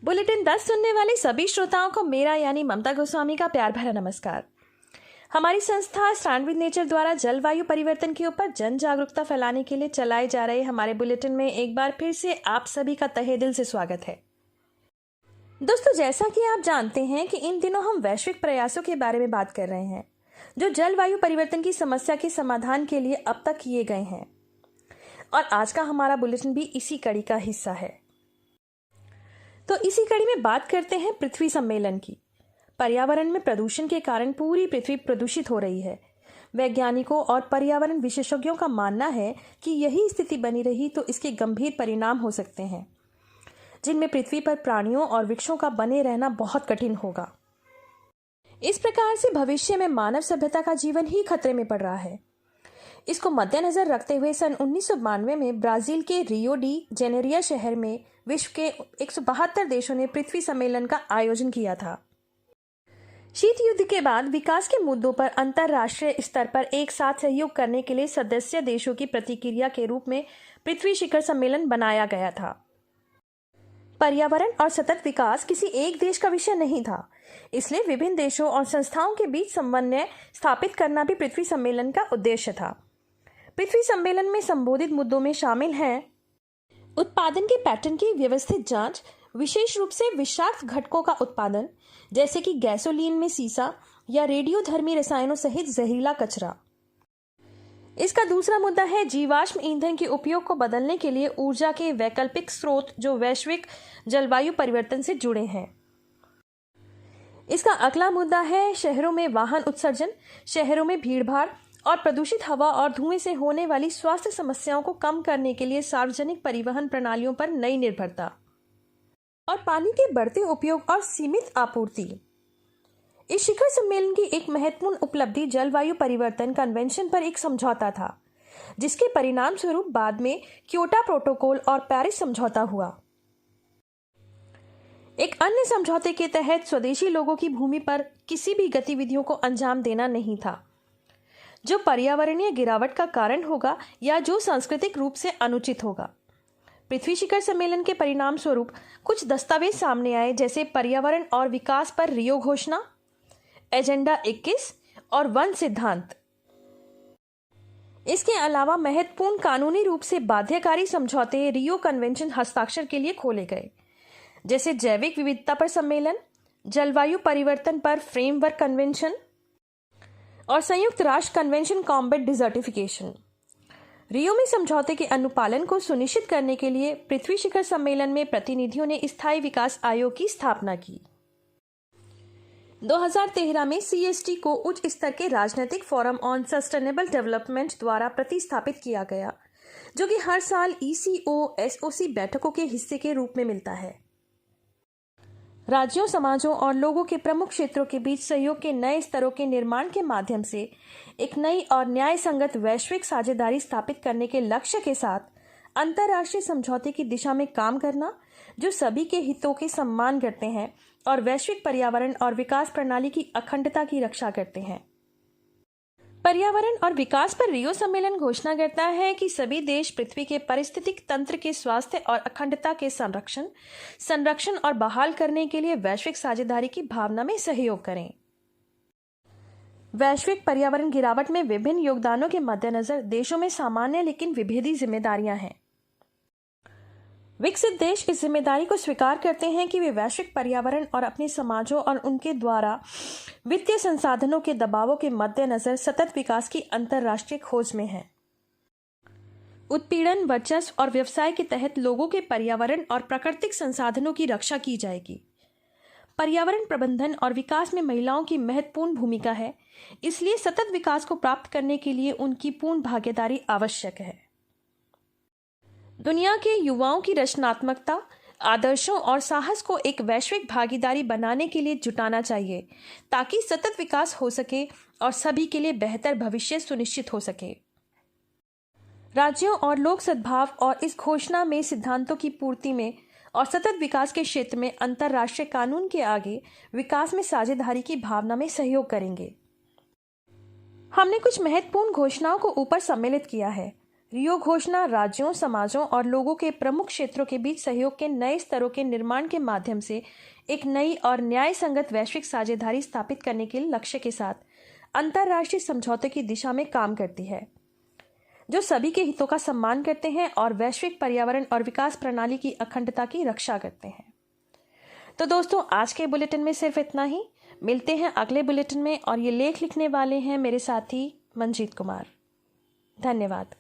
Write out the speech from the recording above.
Bulletin 10 सुनने वाले सभी श्रोताओं को मेरा यानी ममता गोस्वामी का प्यार भरा नमस्कार। हमारी संस्था स्टैंड विद नेचर द्वारा जलवायु परिवर्तन के ऊपर जन जागरूकता फैलाने के लिए चलाए जा रहे हमारे बुलेटिन में एक बार फिर से आप सभी का तहे दिल से स्वागत है। दोस्तों, जैसा कि आप जानते हैं कि इन दिनों हम वैश्विक प्रयासों के बारे में बात कर रहे हैं जो जलवायु परिवर्तन की समस्या के समाधान के लिए अब तक किए गए हैं, और आज का हमारा बुलेटिन भी इसी कड़ी का हिस्सा है। तो इसी कड़ी में बात करते हैं पृथ्वी सम्मेलन की। पर्यावरण में प्रदूषण के कारण पूरी पृथ्वी प्रदूषित हो रही है। वैज्ञानिकों और पर्यावरण विशेषज्ञों का मानना है कि यही स्थिति बनी रही तो इसके गंभीर परिणाम हो सकते हैं, जिनमें पृथ्वी पर प्राणियों और वृक्षों का बने रहना बहुत कठिन होगा। इस प्रकार से भविष्य में मानव सभ्यता का जीवन ही खतरे में पड़ रहा है। इसको मद्देनजर रखते हुए सन 1992 में ब्राजील के रियो डी जेनेरिया शहर में विश्व के 172 देशों ने पृथ्वी सम्मेलन का आयोजन किया था। शीत युद्ध के बाद विकास के मुद्दों पर अंतर्राष्ट्रीय स्तर पर एक साथ सहयोग करने के लिए सदस्य देशों की प्रतिक्रिया के रूप में पृथ्वी शिखर सम्मेलन बनाया गया था। पर्यावरण और सतत विकास किसी एक देश का विषय नहीं था, इसलिए विभिन्न देशों और संस्थाओं के बीच समन्वय स्थापित करना भी पृथ्वी सम्मेलन का उद्देश्य था। पृथ्वी सम्मेलन में संबोधित मुद्दों में शामिल हैं उत्पादन के पैटर्न की व्यवस्थित जांच, विशेष रूप से विषाक्त घटकों का उत्पादन जैसे कि गैसोलीन में सीसा या रेडियोधर्मी रसायनों सहित जहरीला कचरा। इसका दूसरा मुद्दा है जीवाश्म ईंधन के उपयोग को बदलने के लिए ऊर्जा के वैकल्पिक स्रोत जो वैश्विक जलवायु परिवर्तन से जुड़े हैं। इसका अगला मुद्दा है शहरों में वाहन उत्सर्जन, शहरों में भीड़भाड़ और प्रदूषित हवा और धुएं से होने वाली स्वास्थ्य समस्याओं को कम करने के लिए सार्वजनिक परिवहन प्रणालियों पर नई निर्भरता और पानी के बढ़ते उपयोग और सीमित आपूर्ति। इस शिखर सम्मेलन की एक महत्वपूर्ण उपलब्धि जलवायु परिवर्तन कन्वेंशन पर एक समझौता था, जिसके परिणाम स्वरूप बाद में क्योटो प्रोटोकॉल और पेरिस समझौता हुआ। एक अन्य समझौते के तहत स्वदेशी लोगों की भूमि पर किसी भी गतिविधियों को अंजाम देना नहीं था जो पर्यावरणीय गिरावट का कारण होगा या जो सांस्कृतिक रूप से अनुचित होगा। पृथ्वी शिखर सम्मेलन के परिणाम स्वरूप कुछ दस्तावेज सामने आए, जैसे पर्यावरण और विकास पर रियो घोषणा, एजेंडा 21 और वन सिद्धांत। इसके अलावा महत्वपूर्ण कानूनी रूप से बाध्यकारी समझौते रियो कन्वेंशन हस्ताक्षर के लिए खोले गए, जैसे जैविक विविधता पर सम्मेलन, जलवायु परिवर्तन पर फ्रेमवर्क कन्वेंशन और संयुक्त राष्ट्र कन्वेंशन कॉम्बैट डिजर्टिफिकेशन। रियो में समझौते के अनुपालन को सुनिश्चित करने के लिए पृथ्वी शिखर सम्मेलन में प्रतिनिधियों ने स्थायी विकास आयोग की स्थापना की। 2013 में CST को उच्च स्तर के राजनीतिक फोरम ऑन सस्टेनेबल डेवलपमेंट द्वारा प्रतिस्थापित किया गया, जो कि हर साल ECO-SOC बैठकों के हिस्से के रूप में मिलता है। राज्यों, समाजों और लोगों के प्रमुख क्षेत्रों के बीच सहयोग के नए स्तरों के निर्माण के माध्यम से एक नई और न्याय संगत वैश्विक साझेदारी स्थापित करने के लक्ष्य के साथ अंतर्राष्ट्रीय समझौते की दिशा में काम करना, जो सभी के हितों के सम्मान करते हैं और वैश्विक पर्यावरण और विकास प्रणाली की अखंडता की रक्षा करते हैं। पर्यावरण और विकास पर रियो सम्मेलन घोषणा करता है कि सभी देश पृथ्वी के पारिस्थितिक तंत्र के स्वास्थ्य और अखंडता के संरक्षण और बहाल करने के लिए वैश्विक साझेदारी की भावना में सहयोग करें। वैश्विक पर्यावरण गिरावट में विभिन्न योगदानों के मद्देनजर देशों में सामान्य लेकिन विभेदी जिम्मेदारियां हैं। विकसित देश इस जिम्मेदारी को स्वीकार करते हैं कि वे वैश्विक पर्यावरण और अपने समाजों और उनके द्वारा वित्तीय संसाधनों के दबावों के मद्देनजर सतत विकास की अंतर्राष्ट्रीय खोज में हैं। उत्पीड़न, वर्चस्व और व्यवसाय के तहत लोगों के पर्यावरण और प्राकृतिक संसाधनों की रक्षा की जाएगी। पर्यावरण प्रबंधन और विकास में महिलाओं की महत्वपूर्ण भूमिका है, इसलिए सतत विकास को प्राप्त करने के लिए उनकी पूर्ण भागीदारी आवश्यक है। दुनिया के युवाओं की रचनात्मकता, आदर्शों और साहस को एक वैश्विक भागीदारी बनाने के लिए जुटाना चाहिए, ताकि सतत विकास हो सके और सभी के लिए बेहतर भविष्य सुनिश्चित हो सके। राज्यों और लोक सद्भाव और इस घोषणा में सिद्धांतों की पूर्ति में और सतत विकास के क्षेत्र में अंतर्राष्ट्रीय कानून के आगे विकास में साझेदारी की भावना में सहयोग करेंगे। हमने कुछ महत्वपूर्ण घोषणाओं को ऊपर सम्मिलित किया है। रियो घोषणा राज्यों, समाजों और लोगों के प्रमुख क्षेत्रों के बीच सहयोग के नए स्तरों के निर्माण के माध्यम से एक नई और न्याय संगत वैश्विक साझेदारी स्थापित करने के लक्ष्य के साथ अंतर्राष्ट्रीय समझौते की दिशा में काम करती है, जो सभी के हितों का सम्मान करते हैं और वैश्विक पर्यावरण और विकास प्रणाली की अखंडता की रक्षा करते हैं। तो दोस्तों, आज के बुलेटिन में सिर्फ इतना ही। मिलते हैं अगले बुलेटिन में, और ये लेख लिखने वाले हैं मेरे साथी मंजीत कुमार। धन्यवाद।